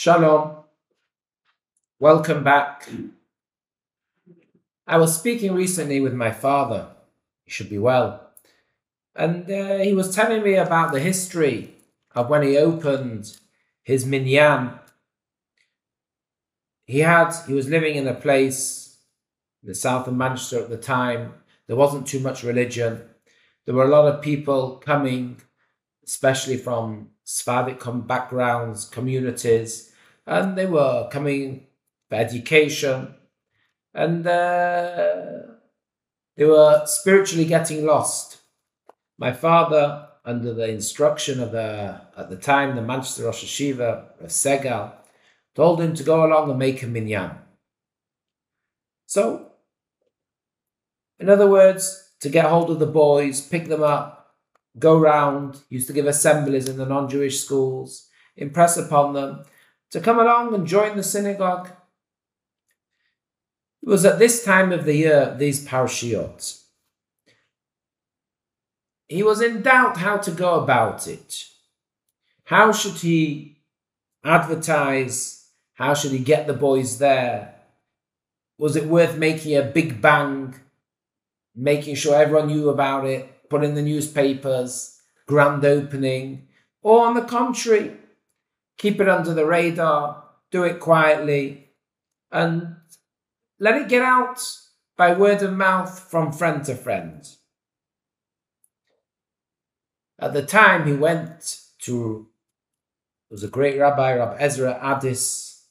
Shalom, welcome back. I was speaking recently with my father. He should be well. And he was telling me about the history of when he opened his minyan. He was living in a place in the south of Manchester at the time. There wasn't too much religion. There were a lot of people coming, especially from Sephardic backgrounds, communities, and they were coming for education, and they were spiritually getting lost. My father, under the instruction of at the time, the Manchester Rosh Hashiva, Segal, told him to go along and make a minyan. So, in other words, to get hold of the boys, pick them up, go round, used to give assemblies in the non-Jewish schools, impress upon them to come along and join the synagogue. It was at this time of the year, these parashiot. He was in doubt how to go about it. How should he advertise? How should he get the boys there? Was it worth making a big bang, making sure everyone knew about it, put in the newspapers, grand opening, or on the contrary, keep it under the radar, do it quietly, and let it get out by word of mouth from friend to friend. At the time he went to, there was a great rabbi, Rabbi Ezra Addis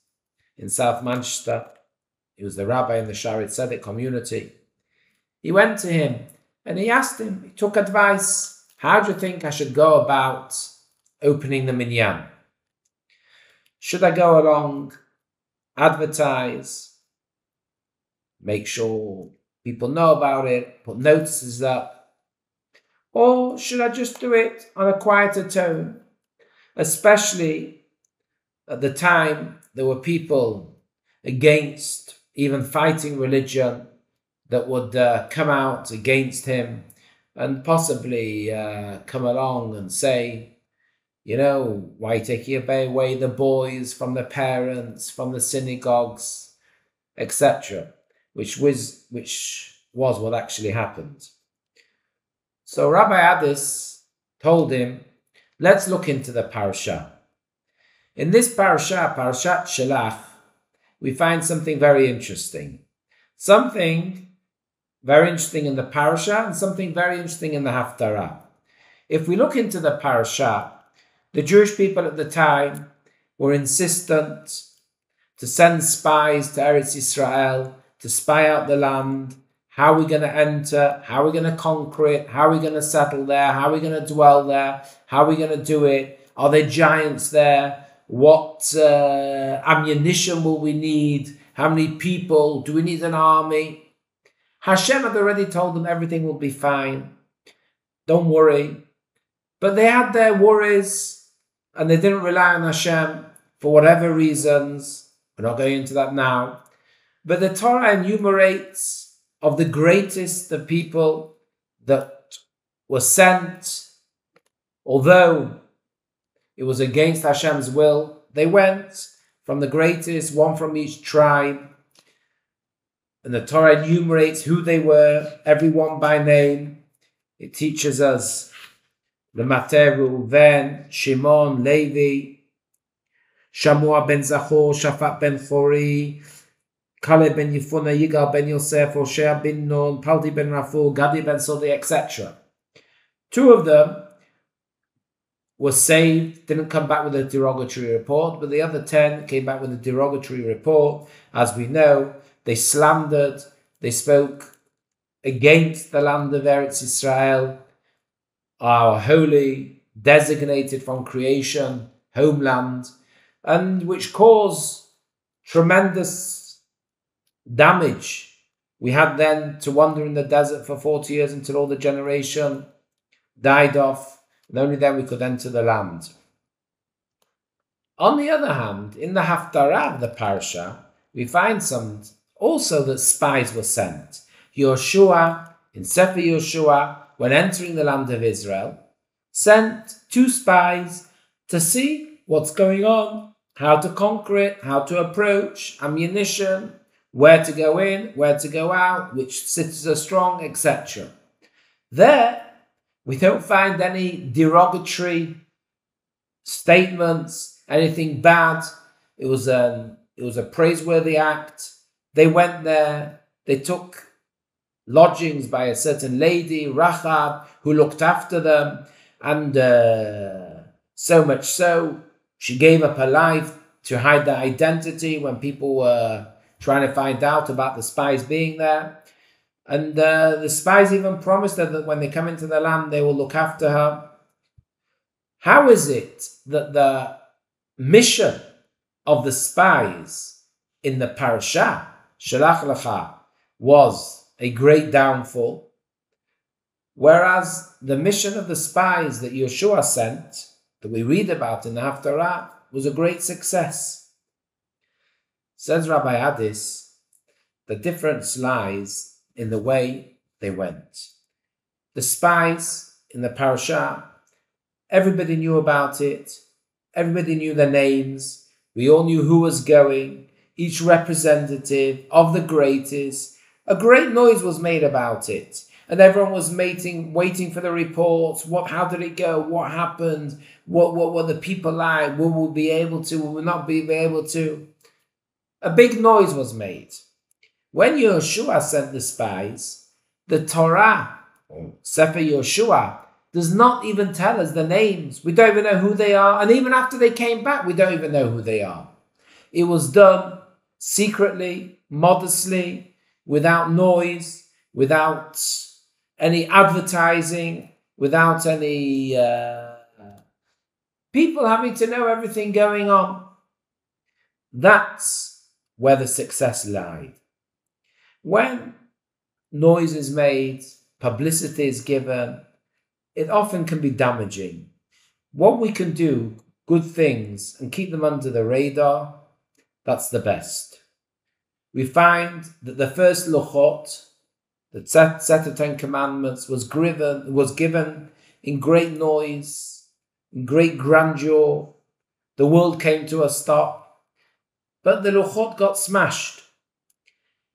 in South Manchester. He was the rabbi in the Shaarei Tzedek community. He went to him and he asked him, he took advice, how do you think I should go about opening the minyan? Should I go along, advertise, make sure people know about it, put notices up, or should I just do it on a quieter tone? Especially at the time, there were people against, even fighting religion, that would come out against him and possibly come along and say, you know, why taking away the boys from the parents, from the synagogues, etc., which was what actually happened. So Rabbi Addis told him, let's look into the parasha. In this parasha, Parashat Shelach, we find something very interesting. Something very interesting in the parasha and something very interesting in the haftarah. If we look into the parasha, the Jewish people at the time were insistent to send spies to Eretz Yisrael to spy out the land. How are we going to enter? How are we going to conquer it? How are we going to settle there? How are we going to dwell there? How are we going to do it? Are there giants there? What ammunition will we need? How many people? Do we need an army? Hashem had already told them everything will be fine. Don't worry. But they had their worries and they didn't rely on Hashem for whatever reasons. We're not going into that now. But the Torah enumerates of the greatest of people that were sent, although it was against Hashem's will, they went from the greatest, one from each tribe. And the Torah enumerates who they were, everyone by name. It teaches us the Mate, Reuven, Shimon, Levi, Shamua ben Zachor, Shaphat ben Chori, Caleb ben Yefuna, Yigal ben Yosef, Hoshea ben Nun, Palti ben Rafu, Gadi ben Sodi, etc. Two of them were saved, didn't come back with a derogatory report, but the other 10 came back with a derogatory report. As we know, they slandered, they spoke against the land of Eretz Yisrael, our holy, designated from creation, homeland, and which caused tremendous damage. We had then to wander in the desert for 40 years until all the generation died off, and only then we could enter the land. On the other hand, in the haftarah of the parasha, we find also that spies were sent. Yoshua, in Sefer Yoshua, when entering the land of Israel, sent 2 spies to see what's going on, how to conquer it, how to approach, ammunition, where to go in, where to go out, which cities are strong, etc. There, we don't find any derogatory statements, anything bad. It was a praiseworthy act. They went there, they took lodgings by a certain lady, Rahab, who looked after them, and so much so, she gave up her life to hide their identity when people were trying to find out about the spies being there. And the spies even promised her that when they come into the land, they will look after her. How is it that the mission of the spies in the parasha, Shalach Lecha, was a great downfall, whereas the mission of the spies that Yeshua sent, that we read about in the Haftarah, was a great success? Says Rabbi Addis, the difference lies in the way they went. The spies in the parasha, everybody knew about it, everybody knew their names, we all knew who was going, each representative of the greatest. A great noise was made about it, and everyone was waiting for the reports. How did it go? What happened? What were the people like? Will we be able to? Will we not be able to? A big noise was made. When Yeshua sent the spies, the Torah, or Sefer Yeshua, does not even tell us the names. We don't even know who they are. And even after they came back, we don't even know who they are. It was done secretly, modestly, without noise, without any advertising, without any people having to know everything going on. That's where the success lied. When noise is made, publicity is given, it often can be damaging. What we can do, good things, and keep them under the radar, that's the best. We find that the first luchot, the set of 10 commandments, was given in great noise, in great grandeur. The world came to a stop, but the luchot got smashed.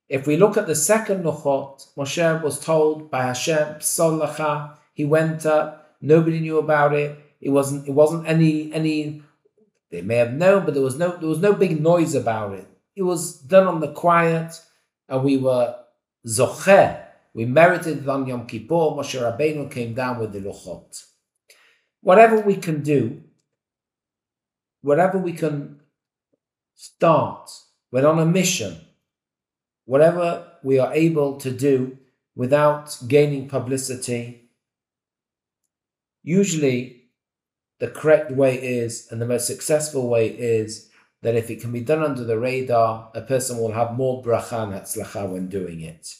If we look at the second luchot, Moshe was told by Hashem, Psol Lecha. He went up. Nobody knew about it. It wasn't any. They may have known, but there was no big noise about it. It was done on the quiet, and we were zocher. We merited it on Yom Kippur. Moshe Rabbeinu came down with the luchot. Whatever we can do, whatever we can start, we're on a mission. Whatever we are able to do without gaining publicity, usually the correct way is, and the most successful way is, that if it can be done under the radar, a person will have more bracha and hatzlacha when doing it.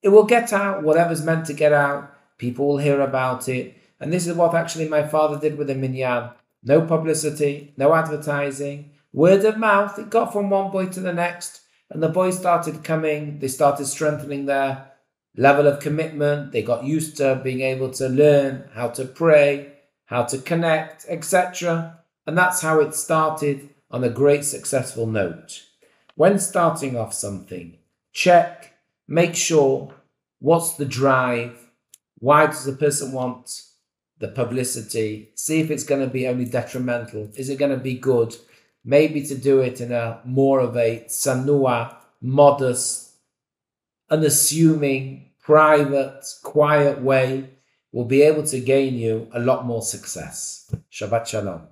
It will get out, whatever's meant to get out, people will hear about it, and this is what actually my father did with the minyan. No publicity, no advertising, word of mouth. It got from one boy to the next, and the boys started coming, they started strengthening their level of commitment, they got used to being able to learn how to pray, how to connect, etc. And that's how it started on a great successful note. When starting off something, check, make sure, what's the drive, why does the person want the publicity, see if it's going to be only detrimental, is it going to be good, maybe to do it in a more of a tsanua, modest, unassuming, private, quiet way, will be able to gain you a lot more success. Shabbat Shalom.